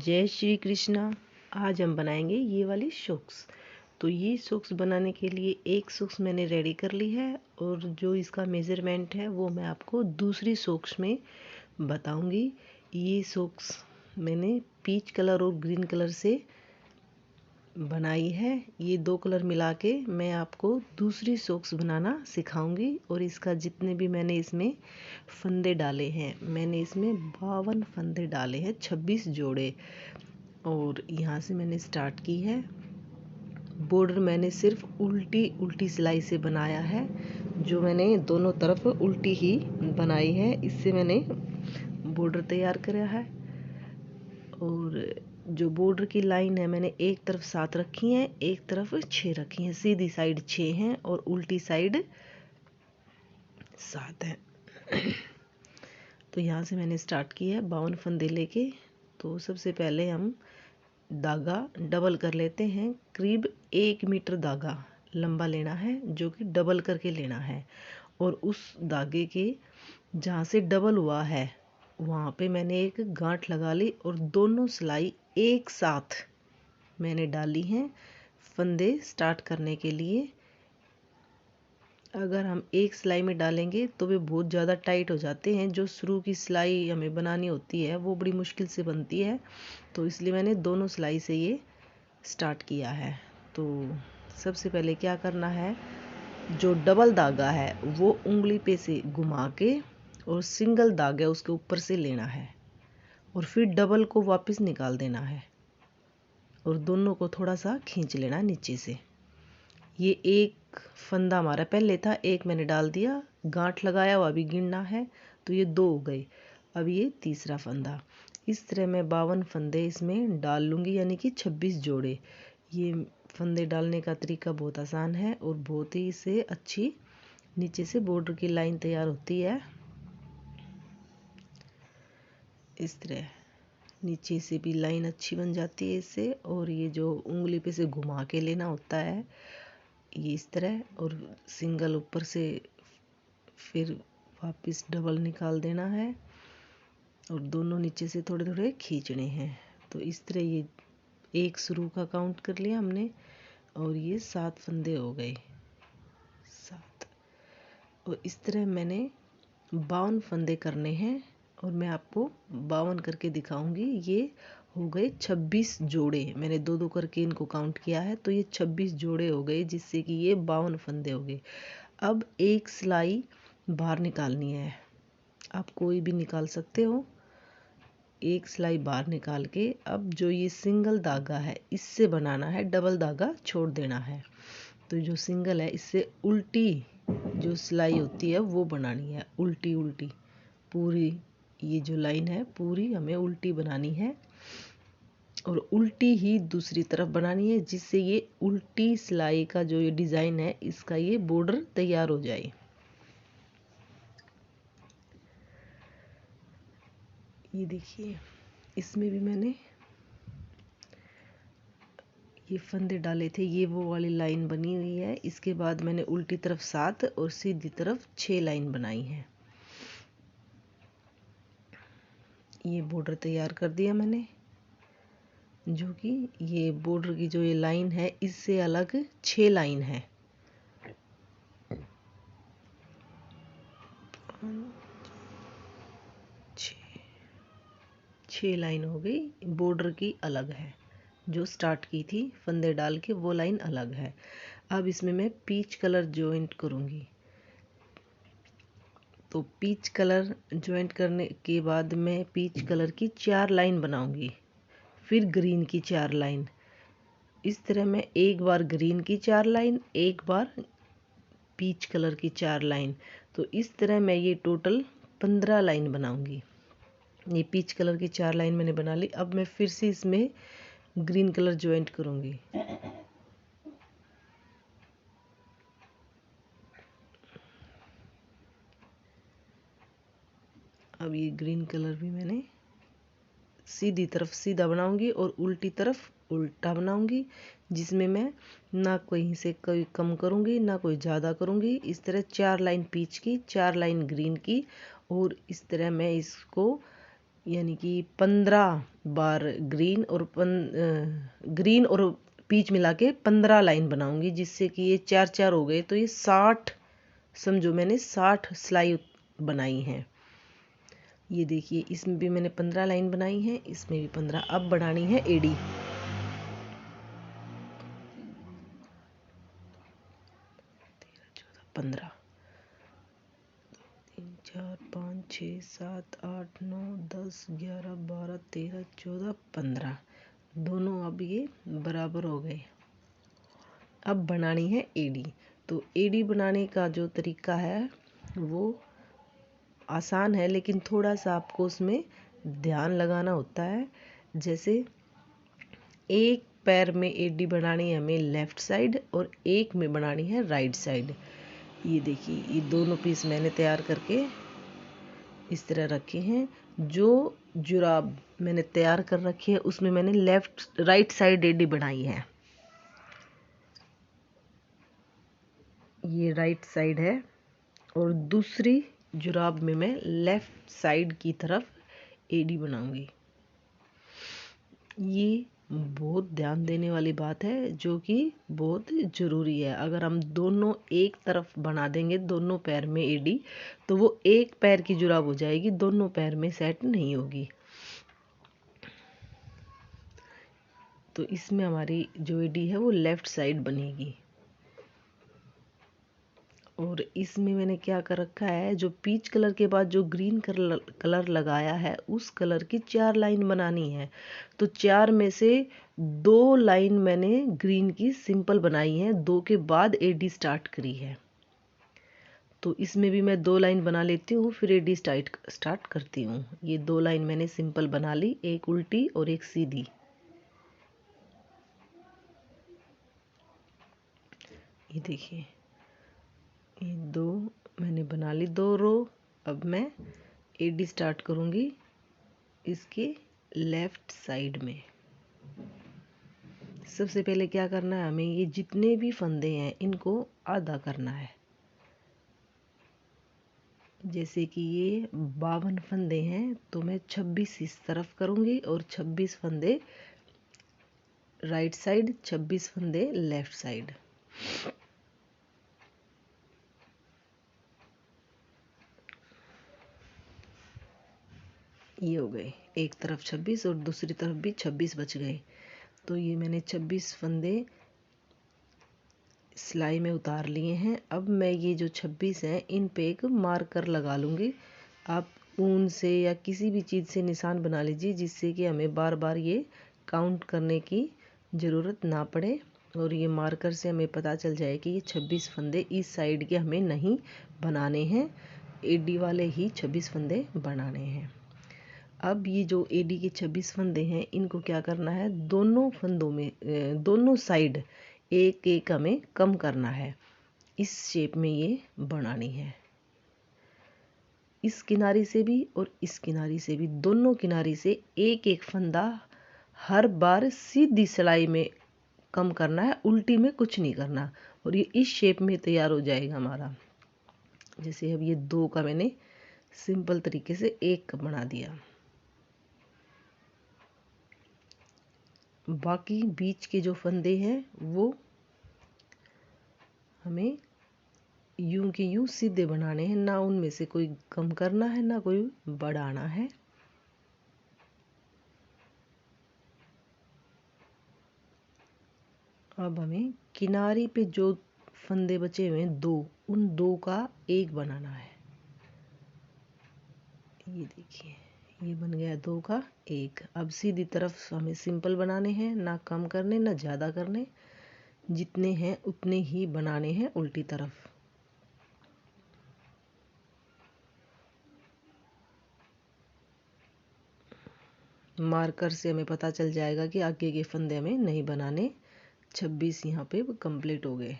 जय श्री कृष्णा। आज हम बनाएंगे ये वाली सॉक्स। तो ये सॉक्स बनाने के लिए एक सॉक्स मैंने रेडी कर ली है और जो इसका मेज़रमेंट है वो मैं आपको दूसरी सॉक्स में बताऊंगी। ये सॉक्स मैंने पीच कलर और ग्रीन कलर से बनाई है। ये दो कलर मिला के मैं आपको दूसरी सॉक्स बनाना सिखाऊंगी। और इसका जितने भी मैंने इसमें फंदे डाले हैं, मैंने इसमें 52 फंदे डाले हैं, 26 जोड़े। और यहाँ से मैंने स्टार्ट की है। बॉर्डर मैंने सिर्फ उल्टी सिलाई से बनाया है, जो मैंने दोनों तरफ उल्टी ही बनाई है। इससे मैंने बॉर्डर तैयार करा है। और जो बॉर्डर की लाइन है मैंने एक तरफ 7 रखी है, एक तरफ 6 रखी है। सीधी साइड 6 हैं और उल्टी साइड 7 है। तो यहाँ से मैंने स्टार्ट किया है 52 फंदे लेके। तो सबसे पहले हम धागा डबल कर लेते हैं। करीब 1 मीटर धागा लंबा लेना है, जो कि डबल करके लेना है। और उस धागे के जहाँ से डबल हुआ है वहाँ पे मैंने एक गांठ लगा ली और दोनों सिलाई एक साथ मैंने डाली हैं फंदे स्टार्ट करने के लिए। अगर हम एक सिलाई में डालेंगे तो वे बहुत ज़्यादा टाइट हो जाते हैं। जो शुरू की सिलाई हमें बनानी होती है वो बड़ी मुश्किल से बनती है, तो इसलिए मैंने दोनों सिलाई से ये स्टार्ट किया है। तो सबसे पहले क्या करना है, जो डबल धागा है वो उंगली पे से घुमा के और सिंगल धागा उसके ऊपर से लेना है और फिर डबल को वापस निकाल देना है और दोनों को थोड़ा सा खींच लेना नीचे से। ये एक फंदा हमारा पहले था, एक मैंने डाल दिया, गांठ लगाया हुआ अभी गिनना है, तो ये 2 हो गए। अब ये तीसरा फंदा। इस तरह मैं 52 फंदे इसमें डाल लूँगी, यानी कि 26 जोड़े। ये फंदे डालने का तरीका बहुत आसान है और बहुत ही से अच्छी नीचे से बॉर्डर की लाइन तैयार होती है। इस तरह नीचे से भी लाइन अच्छी बन जाती है इससे। और ये जो उंगली पे से घुमा के लेना होता है ये इस तरह, और सिंगल ऊपर से फिर वापस डबल निकाल देना है और दोनों नीचे से थोड़े थोड़े खींचने हैं। तो इस तरह ये एक शुरू का काउंट कर लिया हमने और ये 7 फंदे हो गए, 7। और इस तरह मैंने 52 फंदे करने हैं और मैं आपको 52 करके दिखाऊंगी। ये हो गए 26 जोड़े, मैंने 2-2 करके इनको काउंट किया है, तो ये 26 जोड़े हो गए, जिससे कि ये 52 फंदे हो गए। अब एक सिलाई बाहर निकालनी है, आप कोई भी निकाल सकते हो। एक सिलाई बाहर निकाल के अब जो ये सिंगल धागा है इससे बनाना है, डबल धागा छोड़ देना है। तो जो सिंगल है इससे उल्टी जो सिलाई होती है वो बनानी है, उल्टी उल्टी पूरी। ये जो लाइन है पूरी हमें उल्टी बनानी है और उल्टी ही दूसरी तरफ बनानी है, जिससे ये उल्टी सिलाई का जो ये डिज़ाइन है इसका ये बॉर्डर तैयार हो जाए। ये देखिए, इसमें भी मैंने ये फंदे डाले थे, ये वो वाली लाइन बनी हुई है। इसके बाद मैंने उल्टी तरफ 7 और सीधी तरफ 6 लाइन बनाई है। ये बॉर्डर तैयार कर दिया मैंने, जो कि ये बॉर्डर की जो ये लाइन है इससे अलग 6 लाइन है। 6 लाइन हो गई, बॉर्डर की अलग है। जो स्टार्ट की थी फंदे डाल के वो लाइन अलग है। अब इसमें मैं पीच कलर जॉइंट करूँगी। तो पीच कलर जॉइंट करने के बाद मैं पीच कलर की 4 लाइन बनाऊंगी, फिर ग्रीन की 4 लाइन। इस तरह मैं एक बार ग्रीन की 4 लाइन, एक बार पीच कलर की 4 लाइन। तो इस तरह मैं ये टोटल 15 लाइन बनाऊंगी। ये पीच कलर की 4 लाइन मैंने बना ली। अब मैं फिर से इसमें ग्रीन कलर जॉइंट करूंगी। अब ये ग्रीन कलर भी मैंने सीधी तरफ सीधा बनाऊंगी और उल्टी तरफ उल्टा बनाऊंगी, जिसमें मैं ना कहीं से कोई कम करूंगी ना कोई ज़्यादा करूंगी। इस तरह 4 लाइन पीच की, 4 लाइन ग्रीन की, और इस तरह मैं इसको यानी कि 15 बार ग्रीन और पीच मिला के 15 लाइन बनाऊंगी, जिससे कि ये 4 हो गए, तो ये 60, समझो मैंने 60 सिलाई बनाई हैं। ये देखिए, इसमें भी मैंने 15 लाइन बनाई है, इसमें भी 15। अब बनानी है एडी। 15, 3 4 5 6 7 8 9 10 11 12 13 14 15, दोनों अब ये बराबर हो गए। अब बनानी है एडी। तो एडी बनाने का जो तरीका है वो आसान है, लेकिन थोड़ा सा आपको उसमें ध्यान लगाना होता है। जैसे एक पैर में एडी बनानी है हमें लेफ्ट साइड, और एक में बनानी है राइट साइड। ये देखिए, ये दोनों पीस मैंने तैयार करके इस तरह रखे हैं। जो जुराब मैंने तैयार कर रखी है उसमें मैंने राइट साइड एडी बनाई है। ये राइट साइड है, और दूसरी जुराब में मैं लेफ्ट साइड की तरफ एडी बनाऊंगी। ये बहुत ध्यान देने वाली बात है, जो कि बहुत ज़रूरी है। अगर हम दोनों एक तरफ बना देंगे दोनों पैर में एडी, तो वो एक पैर की जुराब हो जाएगी, दोनों पैर में सेट नहीं होगी। तो इसमें हमारी जो एडी है वो लेफ्ट साइड बनेगी। और इसमें मैंने क्या कर रखा है, जो पीच कलर के बाद जो ग्रीन कलर लगाया है उस कलर की 4 लाइन बनानी है। तो 4 में से 2 लाइन मैंने ग्रीन की सिंपल बनाई है, 2 के बाद एडी स्टार्ट करी है। तो इसमें भी मैं 2 लाइन बना लेती हूँ, फिर एडी स्टार्ट करती हूँ। ये 2 लाइन मैंने सिंपल बना ली, एक उल्टी और एक सीधी। ये देखिए, ये 2 मैंने बना ली, 2 रो। अब मैं एडी स्टार्ट करूँगी इसके लेफ्ट साइड में। सबसे पहले क्या करना है, हमें ये जितने भी फंदे हैं इनको आधा करना है। जैसे कि ये 52 फंदे हैं, तो मैं 26 इस तरफ करूँगी और 26 फंदे राइट साइड, 26 फंदे लेफ्ट साइड। ये हो गए, एक तरफ 26 और दूसरी तरफ भी 26 बच गए। तो ये मैंने 26 फंदे सिलाई में उतार लिए हैं। अब मैं ये जो 26 हैं इन पे एक मार्कर लगा लूँगी। आप ऊन से या किसी भी चीज़ से निशान बना लीजिए, जिससे कि हमें बार बार ये काउंट करने की ज़रूरत ना पड़े। और ये मार्कर से हमें पता चल जाए कि ये 26 फंदे इस साइड के हमें नहीं बनाने हैं, एडी वाले ही 26 फंदे बनाने हैं। अब ये जो एडी के 26 फंदे हैं इनको क्या करना है, दोनों फंदों में दोनों साइड एक एक हमें कम करना है। इस शेप में ये बनानी है, इस किनारी से भी और इस किनारी से भी, दोनों किनारी से एक एक फंदा हर बार सीधी सिलाई में कम करना है, उल्टी में कुछ नहीं करना। और ये इस शेप में तैयार हो जाएगा हमारा। जैसे अब ये 2 का मैंने सिंपल तरीके से 1 का बना दिया। बाकी बीच के जो फंदे हैं वो हमें यूं के यूं सीधे बनाने हैं, ना उनमें से कोई कम करना है ना कोई बढ़ाना है। अब हमें किनारी पे जो फंदे बचे हुए हैं 2, उन 2 का 1 बनाना है। ये देखिए, ये बन गया 2 का 1। अब सीधी तरफ हमें सिंपल बनाने हैं, ना कम करने ना ज़्यादा करने, जितने हैं उतने ही बनाने हैं उल्टी तरफ। मार्कर से हमें पता चल जाएगा कि आगे के फंदे हमें नहीं बनाने। 26 यहाँ पे कंप्लीट हो गए।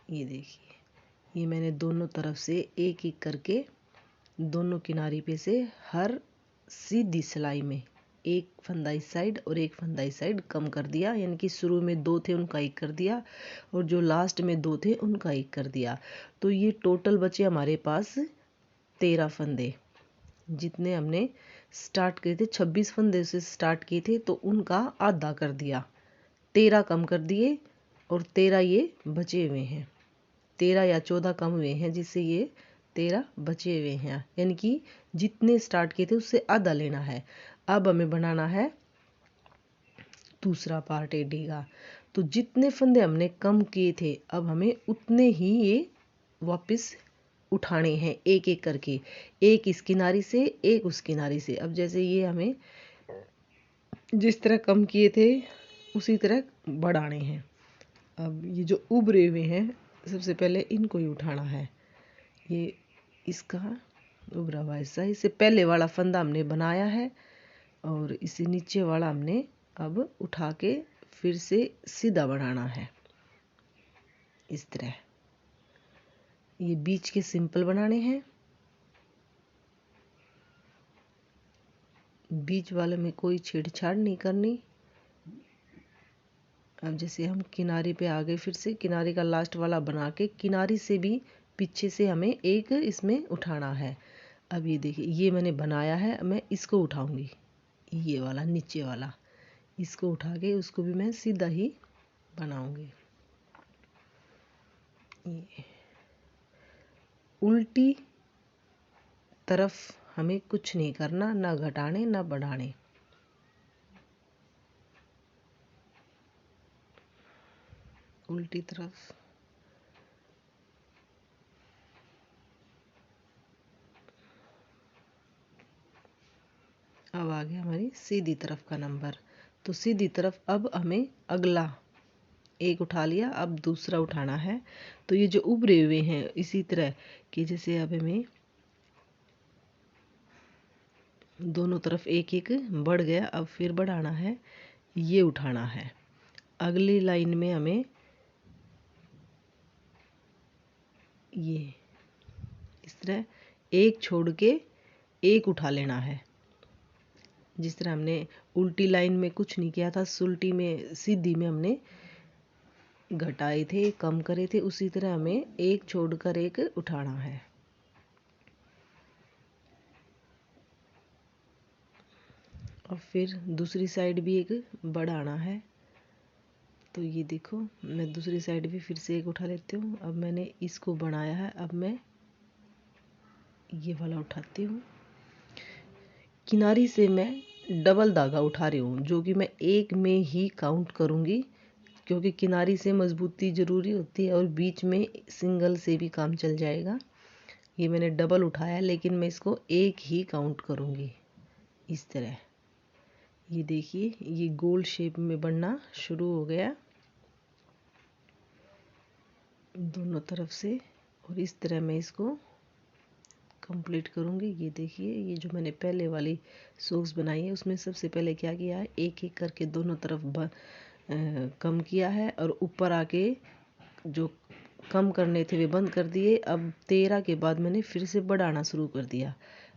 ये देखिए, ये मैंने दोनों तरफ से एक एक करके दोनों किनारी पे से हर सीधी सिलाई में एक फंदा इस साइड और एक फंदा इस साइड कम कर दिया, यानी कि शुरू में 2 थे उनका 1 कर दिया और जो लास्ट में 2 थे उनका 1 कर दिया। तो ये टोटल बचे हमारे पास 13 फंदे। जितने हमने स्टार्ट किए थे 26 फंदे से स्टार्ट किए थे, तो उनका आधा कर दिया, 13 कम कर दिए और 13 ये बचे हुए हैं, 13 या 14 कम हुए हैं, जिससे ये 13 बचे हुए हैं, यानी कि जितने स्टार्ट किए थे उससे आधा लेना है। अब हमें बनाना है दूसरा पार्ट एडी का। तो जितने फंदे हमने कम किए थे अब हमें उतने ही ये वापस उठाने हैं, एक एक करके, एक इस किनारी से एक उस किनारी से। अब जैसे ये हमें जिस तरह कम किए थे उसी तरह बढ़ाने हैं। अब ये जो उभरे हुए हैं सबसे पहले इनको ही उठाना है। ये इसका उभरा हुआ हिस्सा, इससे पहले वाला फंदा हमने बनाया है और इसे नीचे वाला हमने अब उठा के फिर से सीधा बनाना है इस तरह। ये बीच के सिंपल बनाने हैं, बीच वाले में कोई छेड़छाड़ नहीं करनी। अब जैसे हम किनारे पे आ गए, फिर से किनारे का लास्ट वाला बना के किनारी से भी पीछे से हमें एक इसमें उठाना है। अब ये देखिए ये मैंने बनाया है, मैं इसको उठाऊंगी, ये वाला नीचे वाला, इसको उठा के उसको भी मैं सीधा ही बनाऊंगी। ये उल्टी तरफ हमें कुछ नहीं करना, ना घटाने ना बढ़ाने। उल्टी तरफ अब आ गया हमारी सीधी तरफ का नंबर। तो सीधी तरफ अब हमें अगला एक उठा लिया, अब दूसरा उठाना है। तो ये जो उभरे हुए हैं इसी तरह कि जैसे अब हमें दोनों तरफ एक एक बढ़ गया, अब फिर बढ़ाना है, ये उठाना है। अगली लाइन में हमें ये इस तरह एक छोड़ के एक उठा लेना है। जिस तरह हमने उल्टी लाइन में कुछ नहीं किया था, सुल्टी में सीधी में हमने घटाए थे, कम करे थे, उसी तरह हमें एक छोड़कर एक उठाना है। और फिर दूसरी साइड भी एक बढ़ाना है। तो ये देखो मैं दूसरी साइड भी फिर से एक उठा लेती हूँ। अब मैंने इसको बनाया है, अब मैं ये वाला उठाती हूँ। किनारी से मैं डबल धागा उठा रही हूँ, जो कि मैं एक में ही काउंट करूँगी, क्योंकि किनारी से मजबूती ज़रूरी होती है और बीच में सिंगल से भी काम चल जाएगा। ये मैंने डबल उठाया लेकिन मैं इसको एक ही काउंट करूँगी इस तरह। ये देखिए ये गोल शेप में बनना शुरू हो गया दोनों तरफ से, और इस तरह मैं इसको कंप्लीट करूँगी। ये देखिए ये जो मैंने पहले वाली सॉक्स बनाई है उसमें सबसे पहले क्या किया है, एक एक करके दोनों तरफ कम किया है और ऊपर आके जो कम करने थे वे बंद कर दिए। अब 13 के बाद मैंने फिर से बढ़ाना शुरू कर दिया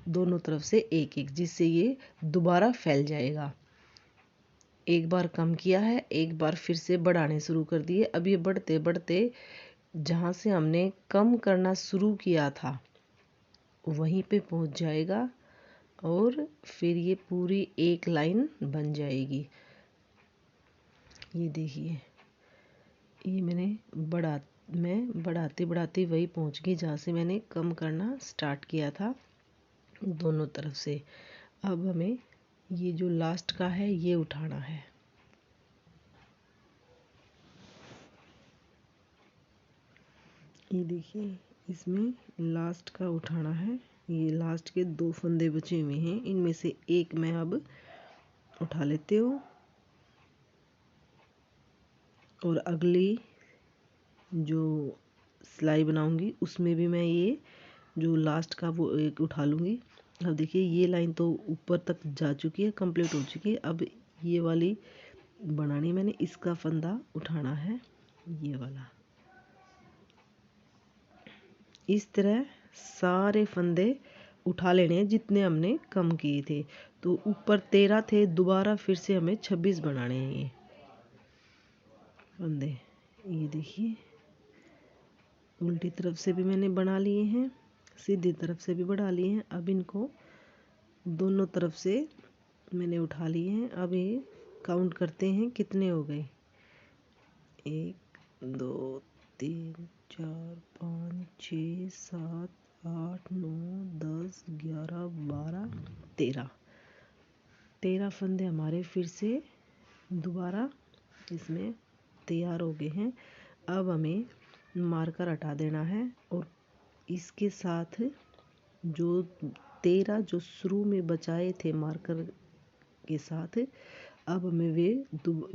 दोनों तरफ से एक एक, जिससे ये दोबारा फैल जाएगा। एक बार कम किया है, एक बार फिर से बढ़ाने शुरू कर दिए। अब ये बढ़ते बढ़ते जहाँ से हमने कम करना शुरू किया था वहीं पे पहुँच जाएगा और फिर ये पूरी एक लाइन बन जाएगी। ये देखिए ये मैं बढ़ाते बढ़ाते वही पहुँच गई जहाँ से मैंने कम करना स्टार्ट किया था दोनों तरफ से। अब हमें ये जो लास्ट का है ये उठाना है। ये देखिए इसमें लास्ट का उठाना है। ये लास्ट के 2 फंदे बचे हुए हैं, इनमें से एक मैं अब उठा लेती हूँ और अगली जो सिलाई बनाऊंगी उसमें भी मैं ये जो लास्ट का वो एक उठा लूँगी। अब देखिए ये लाइन तो ऊपर तक जा चुकी है, कंप्लीट हो चुकी है। अब ये वाली बनानी, मैंने इसका फंदा उठाना है, ये वाला। इस तरह सारे फंदे उठा लेने हैं जितने हमने कम किए थे। तो तो ऊपर 13 थे, दोबारा फिर से हमें 26 बनाने हैं ये फंदे। ये देखिए उल्टी तरफ से भी मैंने बना लिए हैं, सीधी तरफ से भी बढ़ा लिए हैं। अब इनको दोनों तरफ से मैंने उठा लिए हैं। अब ये काउंट करते हैं कितने हो गए। 1 2 3 4 5 6 7 8 9 10 11 12 13 फंदे हमारे फिर से दोबारा इसमें तैयार हो गए हैं। अब हमें मार्कर हटा देना है और इसके साथ जो 13 जो शुरू में बचाए थे मार्कर के साथ, अब हमें वे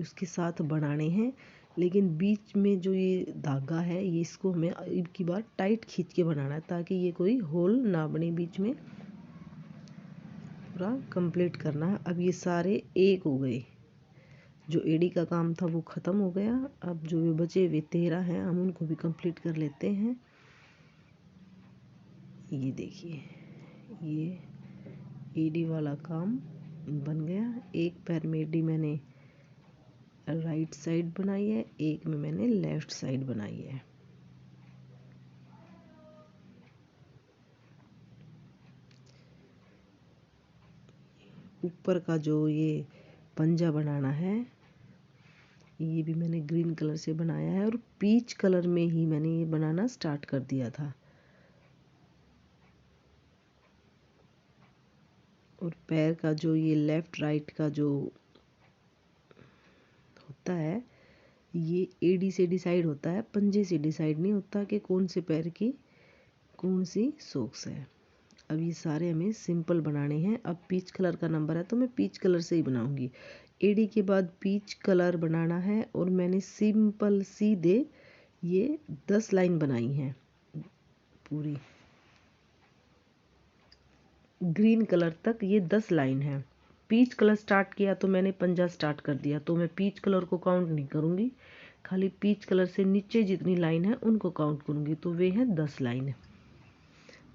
इसके साथ बनाने हैं। लेकिन बीच में जो ये धागा है ये इसको हमें एक की बार टाइट खींच के बनाना है ताकि ये कोई होल ना बने बीच में। पूरा कंप्लीट करना है। अब ये सारे एक हो गए, जो एड़ी का काम था वो ख़त्म हो गया। अब जो ये बचे हुए 13 हैं हम उनको भी कंप्लीट कर लेते हैं। ये देखिए ये एड़ी वाला काम बन गया। एक पैर में एड़ी मैंने राइट साइड बनाई है, एक में मैंने लेफ्ट साइड बनाई है। ऊपर का जो ये पंजा बनाना है ये भी मैंने ग्रीन कलर से बनाया है और पीच कलर में ही मैंने ये बनाना स्टार्ट कर दिया था। और पैर का जो ये लेफ्ट राइट का जो होता है ये एडी से डिसाइड होता है, पंजे से डिसाइड नहीं होता कि कौन से पैर की कौन सी सॉक्स है। अब ये सारे हमें सिंपल बनाने हैं। अब पीच कलर का नंबर है तो मैं पीच कलर से ही बनाऊंगी। एडी के बाद पीच कलर बनाना है और मैंने सिंपल सीधे ये 10 लाइन बनाई हैं पूरी ग्रीन कलर तक। ये 10 लाइन है। पीच कलर स्टार्ट किया तो मैंने पंजा स्टार्ट कर दिया, तो मैं पीच कलर को काउंट नहीं करूँगी, खाली पीच कलर से नीचे जितनी लाइन है उनको काउंट करूँगी। तो वे हैं 10 लाइन।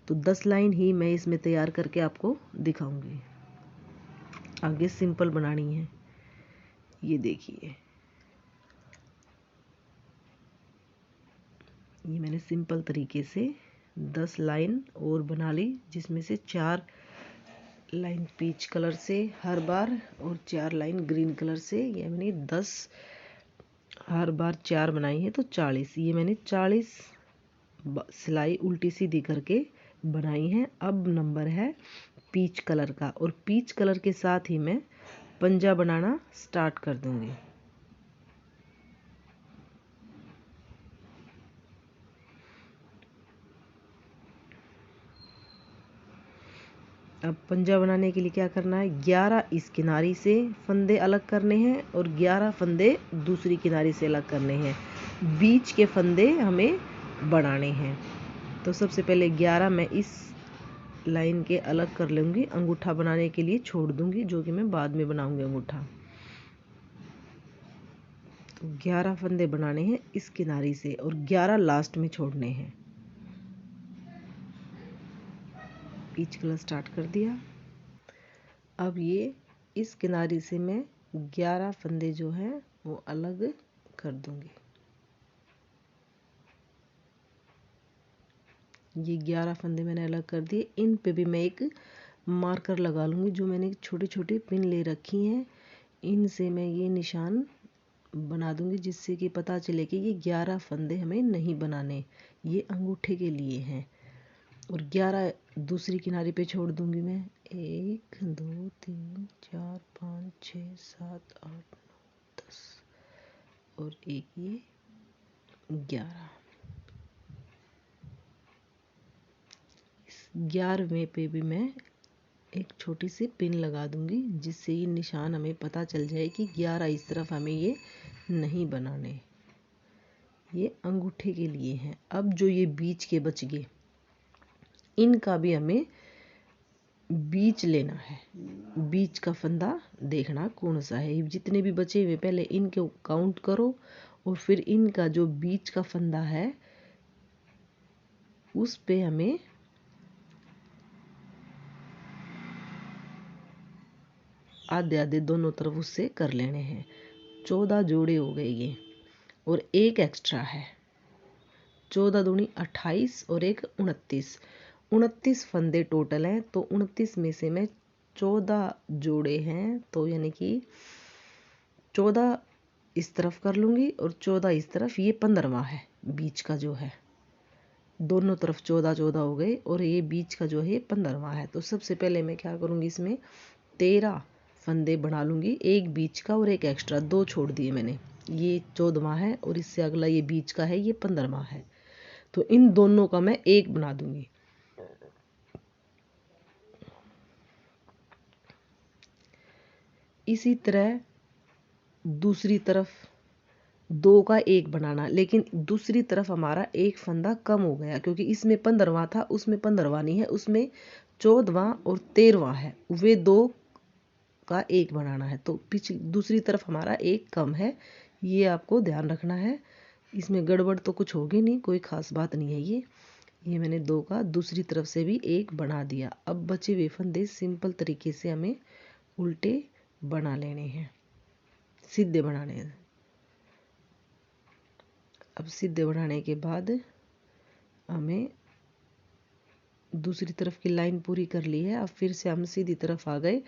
तो 10 लाइन ही मैं इसमें तैयार करके आपको दिखाऊंगी। आगे सिंपल बनानी है। ये देखिए ये मैंने सिंपल तरीके से 10 लाइन और बना ली, जिसमें से 4 लाइन पीच कलर से हर बार और 4 लाइन ग्रीन कलर से। ये मैंने 10 हर बार 4 बनाई है तो 40। ये मैंने 40 सिलाई उल्टी सीधी करके बनाई है। अब नंबर है पीच कलर का और पीच कलर के साथ ही मैं पंजा बनाना स्टार्ट कर दूंगी। अब पंजा बनाने के लिए क्या करना है, 11 इस किनारी से फंदे अलग करने हैं और 11 फंदे दूसरी किनारी से अलग करने हैं। बीच के फंदे हमें बनाने हैं। तो सबसे पहले 11 मैं इस लाइन के अलग कर लूँगी, अंगूठा बनाने के लिए छोड़ दूँगी, जो कि मैं बाद में बनाऊँगी अंगूठा। तो 11 फंदे बनाने हैं इस किनारी से और 11 लास्ट में छोड़ने हैं। पीच कलर स्टार्ट कर दिया। अब ये इस किनारी से मैं 11 फंदे जो हैं वो अलग कर दूंगी। ये 11 फंदे मैंने अलग कर दिए। इन पे भी मैं एक मार्कर लगा लूँगी, जो मैंने छोटे छोटे पिन ले रखी हैं, इनसे मैं ये निशान बना दूंगी, जिससे कि पता चले कि ये 11 फंदे हमें नहीं बनाने, ये अंगूठे के लिए हैं। और 11 दूसरी किनारे पे छोड़ दूंगी मैं। 1 2 3 4 5 6 7 8 9 10 और एक ये 11। इस 11वें पे भी मैं एक छोटी सी पिन लगा दूंगी, जिससे ये निशान हमें पता चल जाए कि 11 इस तरफ हमें ये नहीं बनाने, ये अंगूठे के लिए हैं। अब जो ये बीच के बच गए इनका भी हमें बीच लेना है। बीच का फंदा देखना कौन सा है। जितने भी बचे हुए पहले इनके काउंट करो और फिर इनका जो बीच का फंदा है उस पे हमें आधे आधे दोनों तरफ उससे कर लेने हैं। 14 जोड़े हो गए ये, और एक एक्स्ट्रा है। 14 दूनी 28 और एक 29, 29 फंदे टोटल हैं। तो 29 में से मैं 14 जोड़े हैं, तो यानी कि 14 इस तरफ कर लूँगी और 14 इस तरफ। ये 15वां है बीच का जो है, दोनों तरफ 14 14 हो गए, और ये बीच का जो है 15वां है। तो सबसे पहले मैं क्या करूँगी, इसमें 13 फंदे बना लूँगी, एक बीच का और एक एक्स्ट्रा, 2 छोड़ दिए मैंने। ये 14वां है और इससे अगला ये बीच का है, ये 15वां है। तो इन दोनों का मैं एक बना दूंगी। इसी तरह दूसरी तरफ 2 का एक बनाना, लेकिन दूसरी तरफ हमारा एक फंदा कम हो गया, क्योंकि इसमें 15वां था, उसमें 15वां नहीं है, उसमें 14वां और 13वां है, वे 2 का एक बनाना है। तो पिछली दूसरी तरफ हमारा एक कम है, ये आपको ध्यान रखना है। इसमें गड़बड़ तो कुछ होगी नहीं, कोई खास बात नहीं है। ये मैंने 2 का दूसरी तरफ से भी एक बना दिया। अब बचे हुए फंदे सिंपल तरीके से हमें उल्टे बना लेने हैं, सीधे बनाने हैं। अब सीधे बनाने के बाद हमें दूसरी तरफ की लाइन पूरी कर ली है। अब फिर से हम सीधी तरफ आ गए।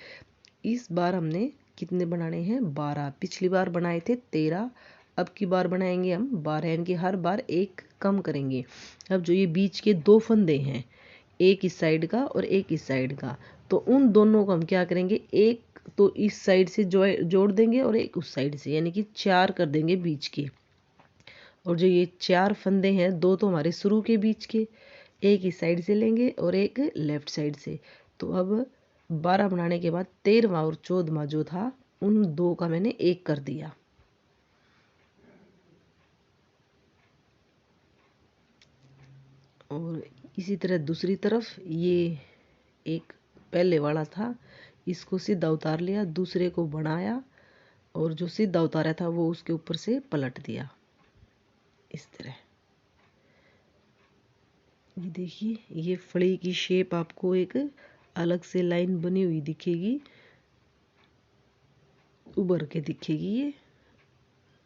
इस बार हमने कितने बनाने हैं, 12। पिछली बार बनाए थे 13, अब की बार बनाएंगे हम 12, यानी कि हर बार एक कम करेंगे। अब जो ये बीच के 2 फंदे हैं, एक इस साइड का और एक इस साइड का, तो उन दोनों को हम क्या करेंगे, एक तो इस साइड से जोड़ देंगे और एक उस साइड से, यानी कि 4 कर देंगे बीच के। और जो ये 4 फंदे हैं, 2 तो हमारे शुरू के बीच के, एक इस साइड से लेंगे और एक लेफ्ट साइड से। तो अब 12 बनाने के बाद 13वां और 14वां जो था, उन 2 का मैंने एक कर दिया। और इसी तरह दूसरी तरफ ये एक पहले वाला था, इसको सीधा उतार लिया, दूसरे को बनाया और जो सीधा उतारा था वो उसके ऊपर से पलट दिया इस तरह। ये देखिए, ये फड़ी की शेप आपको एक अलग से लाइन बनी हुई दिखेगी, उभर के दिखेगी ये।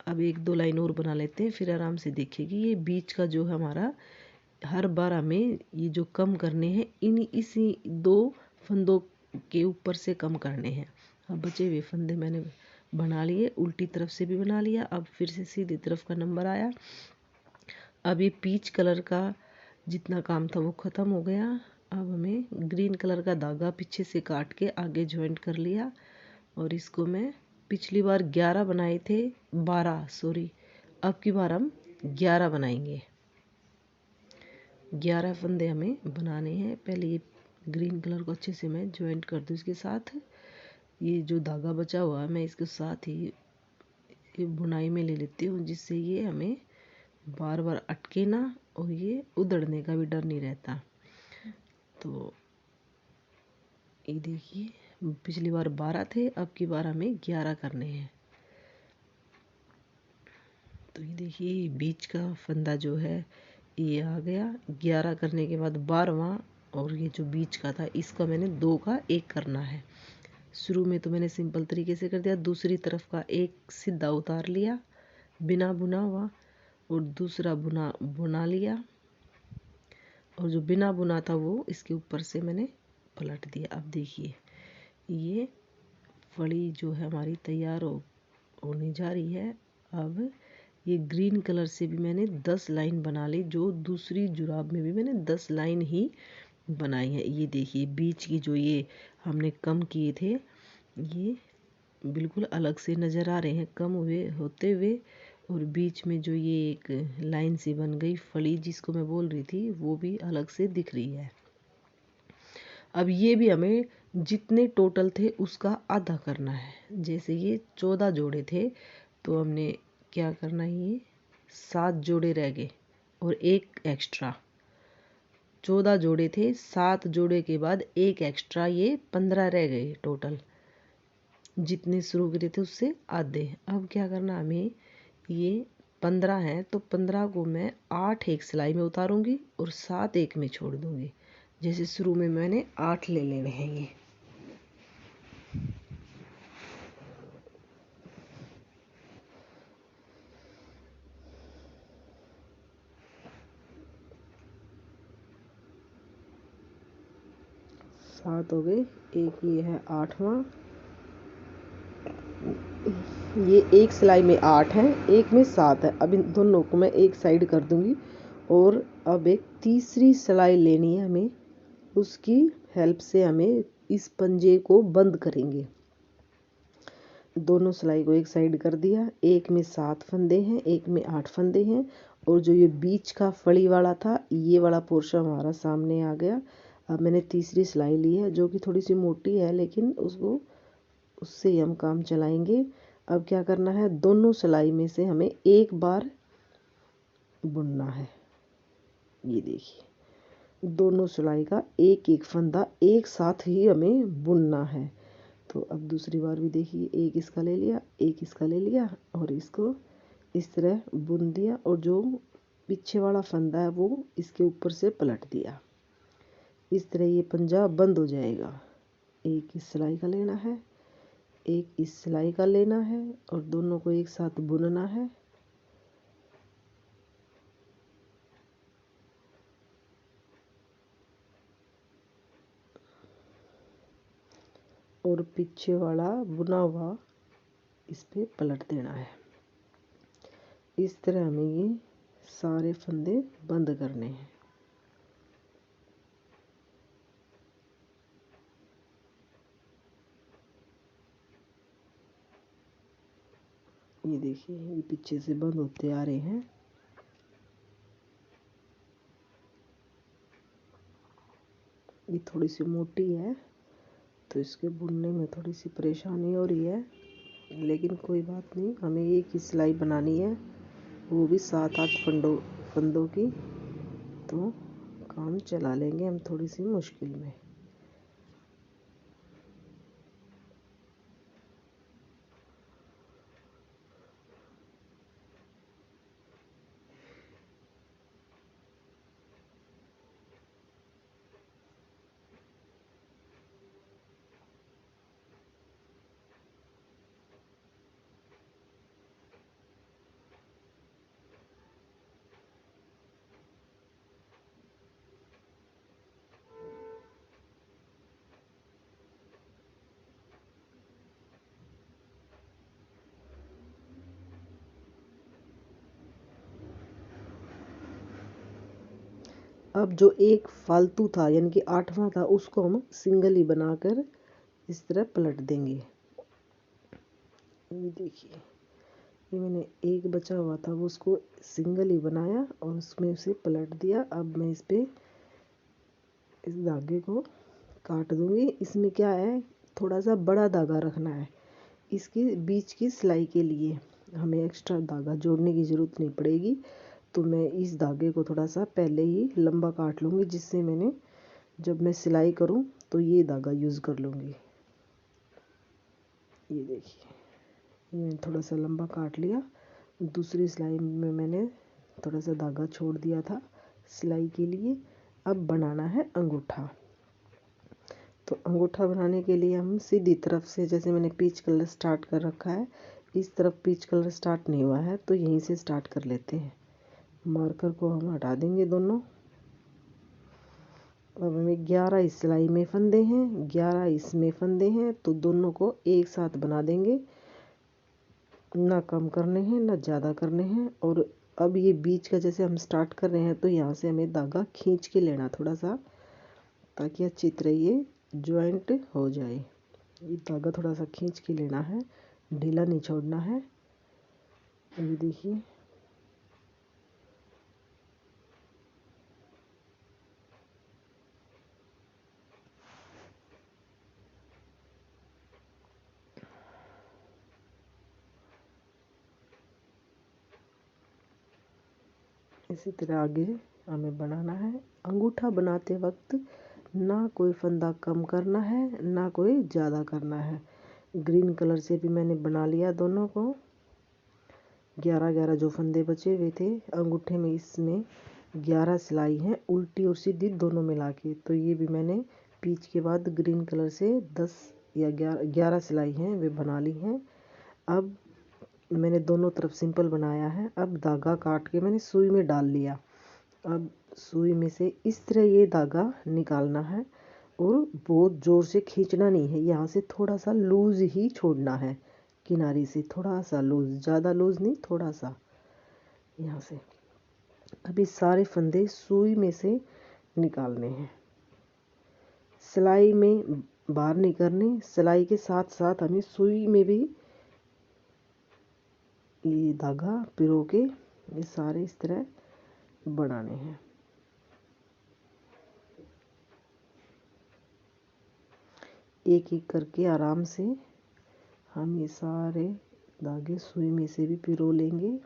अब 1-2 लाइन और बना लेते हैं, फिर आराम से दिखेगी। ये बीच का जो है हमारा, हर बार हमें ये जो कम करने हैं, इसी 2 फंदों के ऊपर से कम करने हैं। अब बचे हुए फंदे मैंने बना लिए, उल्टी तरफ से भी बना लिया। अब फिर से सीधी तरफ का नंबर आया। अब ये पीच कलर का जितना काम था वो ख़त्म हो गया। अब हमें ग्रीन कलर का धागा पीछे से काट के आगे ज्वाइंट कर लिया, और इसको मैं पिछली बार 11 बनाए थे, 12 सॉरी, अब की बार हम 11 बनाएंगे। 11 फंदे हमें बनाने हैं। पहले ये ग्रीन कलर को अच्छे से मैं ज्वाइंट कर दूँ इसके साथ। ये जो धागा बचा हुआ है मैं इसके साथ ही ये बुनाई में ले लेती हूँ, जिससे ये हमें बार बार अटके ना, और ये उधड़ने का भी डर नहीं रहता। तो ये देखिए, पिछली बार 12 थे, अब की बार हमें 11 करने हैं। तो ये देखिए, बीच का फंदा जो है ये आ गया। 11 करने के बाद 12वां, और ये जो बीच का था इसका मैंने 2 का एक करना है। शुरू में तो मैंने सिंपल तरीके से कर दिया, दूसरी तरफ का एक सीधा उतार लिया बिना बुना हुआ, और दूसरा बुना लिया, और जो बिना बुना था वो इसके ऊपर से मैंने पलट दिया। अब देखिए, ये फड़ी जो है हमारी तैयार होने जा रही है। अब ये ग्रीन कलर से भी मैंने 10 लाइन बना ली, जो दूसरी जुराब में भी मैंने 10 लाइन ही बनाई है। ये देखिए, बीच की जो ये हमने कम किए थे, ये बिल्कुल अलग से नज़र आ रहे हैं कम हुए होते हुए, और बीच में जो ये एक लाइन सी बन गई फली जिसको मैं बोल रही थी, वो भी अलग से दिख रही है। अब ये भी हमें जितने टोटल थे उसका आधा करना है। जैसे ये 14 जोड़े थे, तो हमने क्या करना है, ये 7 जोड़े रह गए और एक एक्स्ट्रा। 14 जोड़े थे, 7 जोड़े के बाद एक एक्स्ट्रा, ये 15 रह गए टोटल। जितने शुरू करे थे उससे आधे। अब क्या करना हमें, ये 15 हैं तो 15 को मैं 8 एक सिलाई में उतारूंगी और 7 एक में छोड़ दूंगी। जैसे शुरू में मैंने 8 ले लेने हैं ये। 7 हो गए, एक ये है 8वां, ये एक सिलाई में 8 है, एक में 7 है। अब इन दोनों को मैं एक साइड कर दूंगी और अब एक तीसरी सिलाई लेनी है हमें, उसकी हेल्प से हमें इस पंजे को बंद करेंगे। दोनों सिलाई को एक साइड कर दिया, एक में 7 फंदे हैं, एक में 8 फंदे हैं, और जो ये बीच का फड़ी वाला था, ये वाला पोर्शन हमारा सामने आ गया। अब मैंने तीसरी सिलाई ली है जो कि थोड़ी सी मोटी है, लेकिन उससे ही हम काम चलाएंगे। अब क्या करना है, दोनों सिलाई में से हमें एक बार बुनना है। ये देखिए, दोनों सिलाई का एक एक फंदा एक साथ ही हमें बुनना है। तो अब दूसरी बार भी देखिए, एक इसका ले लिया, एक इसका ले लिया और इसको इस तरह बुन दिया, और जो पीछे वाला फंदा है वो इसके ऊपर से पलट दिया। इस तरह ये पंजा बंद हो जाएगा। एक इस सिलाई का लेना है, एक इस सिलाई का लेना है, और दोनों को एक साथ बुनना है। और पीछे वाला बुना हुआ इस पे पलट देना है। इस तरह हमें ये सारे फंदे बंद करने हैं। ये देखिए, ये पीछे से बंद होते आ रहे हैं। ये थोड़ी सी मोटी है तो इसके बुनने में थोड़ी सी परेशानी हो रही है, लेकिन कोई बात नहीं, हमें एक ही सिलाई बनानी है, वो भी 7-8 फंदों की। तो काम चला लेंगे हम थोड़ी सी मुश्किल में। अब जो एक फालतू था यानी कि 8वां था, उसको हम सिंगल ही बनाकर इस तरह पलट देंगे। ये देखिए, ये मैंने एक बचा हुआ था वो उसको सिंगल ही बनाया और उसमें उसे पलट दिया। अब मैं इस धागे को काट दूंगी। इसमें क्या है, थोड़ा सा बड़ा धागा रखना है, इसकी बीच की सिलाई के लिए हमें एक्स्ट्रा धागा जोड़ने की ज़रूरत नहीं पड़ेगी। तो मैं इस धागे को थोड़ा सा पहले ही लंबा काट लूँगी, जिससे मैंने जब मैं सिलाई करूँ तो ये धागा यूज़ कर लूँगी। ये देखिए, ये थोड़ा सा लंबा काट लिया। दूसरी सिलाई में मैंने थोड़ा सा धागा छोड़ दिया था सिलाई के लिए। अब बनाना है अंगूठा। तो अंगूठा बनाने के लिए हम सीधी तरफ से, जैसे मैंने पीच कलर स्टार्ट कर रखा है, इस तरफ पीच कलर स्टार्ट नहीं हुआ है तो यहीं से स्टार्ट कर लेते हैं। मार्कर को हम हटा देंगे दोनों। अब हमें 11 इस सिलाई में फंदे हैं, 11 इसमें फंदे हैं, तो दोनों को एक साथ बना देंगे। ना कम करने हैं ना ज़्यादा करने हैं। और अब ये बीच का जैसे हम स्टार्ट कर रहे हैं तो यहाँ से हमें धागा खींच के लेना थोड़ा सा, ताकि अच्छी तरह ये जॉइंट हो जाए। ये धागा थोड़ा सा खींच के लेना है, ढीला नहीं छोड़ना है। ये देखिए, इसी तरह आगे हमें बनाना है। अंगूठा बनाते वक्त ना कोई फंदा कम करना है ना कोई ज़्यादा करना है। ग्रीन कलर से भी मैंने बना लिया दोनों को। 11-11 जो फंदे बचे हुए थे अंगूठे में, इसमें 11 सिलाई हैं उल्टी और सीधी दोनों मिला के। तो ये भी मैंने पीच के बाद ग्रीन कलर से 10 या 11 सिलाई हैं वे बना ली हैं। अब मैंने दोनों तरफ सिंपल बनाया है। अब धागा काट के मैंने सुई में डाल लिया। अब सुई में से इस तरह ये धागा निकालना है। और बहुत ज़ोर से खींचना नहीं है, यहाँ से थोड़ा सा लूज ही छोड़ना है, किनारे से थोड़ा सा लूज, ज़्यादा लूज नहीं, थोड़ा सा यहाँ से। अभी सारे फंदे सुई में से निकालने हैं, सिलाई में बाहर नहीं करने, सिलाई के साथ साथ हमें सुई में भी ये धागा पिरो के ये सारे इस तरह बनाने हैं। एक एक करके आराम से हम ये सारे धागे सुई में से भी पिरो लेंगे।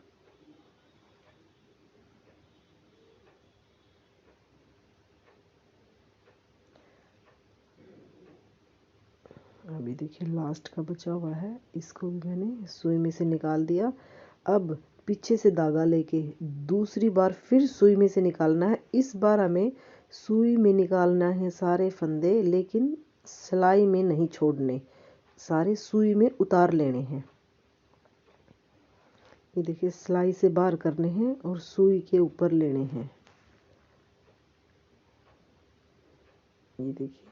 अभी देखिए लास्ट का बचा हुआ है, इसको भी मैंने सुई में से निकाल दिया। अब पीछे से धागा लेके दूसरी बार फिर सुई में से निकालना है। इस बार हमें सुई में निकालना है सारे फंदे, लेकिन सिलाई में नहीं छोड़ने, सारे सुई में उतार लेने हैं। ये देखिए सिलाई से बाहर करने हैं और सुई के ऊपर लेने हैं। ये देखिए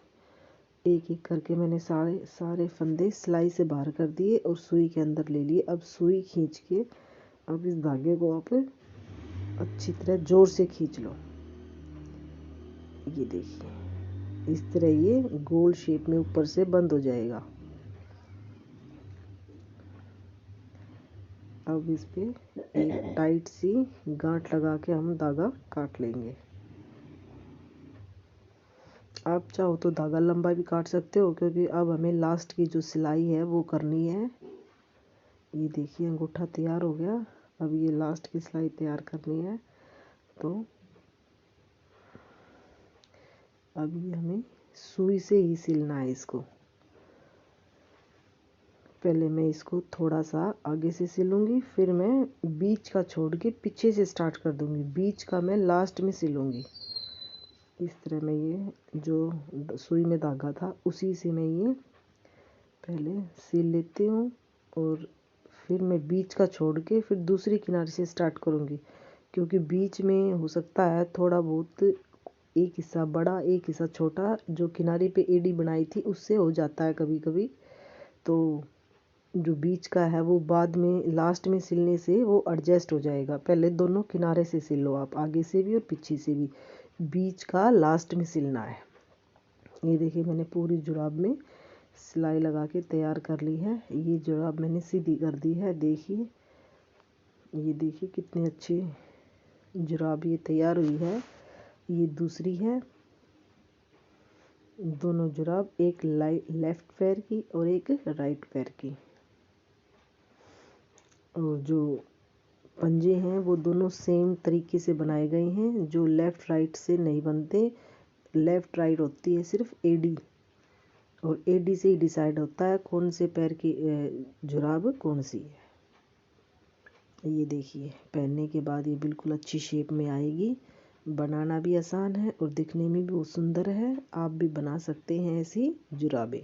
एक एक करके मैंने सारे फंदे सिलाई से बाहर कर दिए और सुई के अंदर ले लिए। अब सुई खींच के अब इस धागे को आप अच्छी तरह जोर से खींच लो। ये देखिए इस तरह ये गोल शेप में ऊपर से बंद हो जाएगा। अब इस पे एक टाइट सी गांठ लगा के हम धागा काट लेंगे। आप चाहो तो धागा लंबा भी काट सकते हो, क्योंकि अब हमें लास्ट की जो सिलाई है वो करनी है। ये देखिए अंगूठा तैयार हो गया, अब ये लास्ट की सिलाई तैयार करनी है। तो अब ये हमें सुई से ही सिलना है इसको। पहले मैं इसको थोड़ा सा आगे से सिलूंगी, फिर मैं बीच का छोड़ के पीछे से स्टार्ट कर दूंगी, बीच का मैं लास्ट में सिलूंगी। इस तरह मैं ये जो सुई में धागा था उसी से मैं ये पहले सिल लेती हूँ और फिर मैं बीच का छोड़ के फिर दूसरी किनारे से स्टार्ट करूँगी, क्योंकि बीच में हो सकता है थोड़ा बहुत एक हिस्सा बड़ा एक हिस्सा छोटा, जो किनारे पे एड़ी बनाई थी उससे हो जाता है कभी कभी। तो जो बीच का है वो बाद में लास्ट में सिलने से वो एडजस्ट हो जाएगा। पहले दोनों किनारे से सिल लो आप, आगे से भी और पीछे से भी, बीच का लास्ट में सिलना है। ये देखिए मैंने पूरी जुराब में सिलाई लगा के तैयार कर ली है। ये जुराब मैंने सीधी कर दी है, देखिए ये देखिए कितनी अच्छी जुराब ये तैयार हुई है। ये दूसरी है, दोनों जुराब, एक लेफ्ट पैर की और एक राइट पैर की। और जो पंजे हैं वो दोनों सेम तरीके से बनाए गए हैं, जो लेफ़्ट राइट से नहीं बनते। लेफ़्ट राइट होती है सिर्फ एडी, और एडी से ही डिसाइड होता है कौन से पैर की जुराब कौन सी है। ये देखिए पहनने के बाद ये बिल्कुल अच्छी शेप में आएगी। बनाना भी आसान है और दिखने में भी बहुत सुंदर है। आप भी बना सकते हैं ऐसी जुराबें।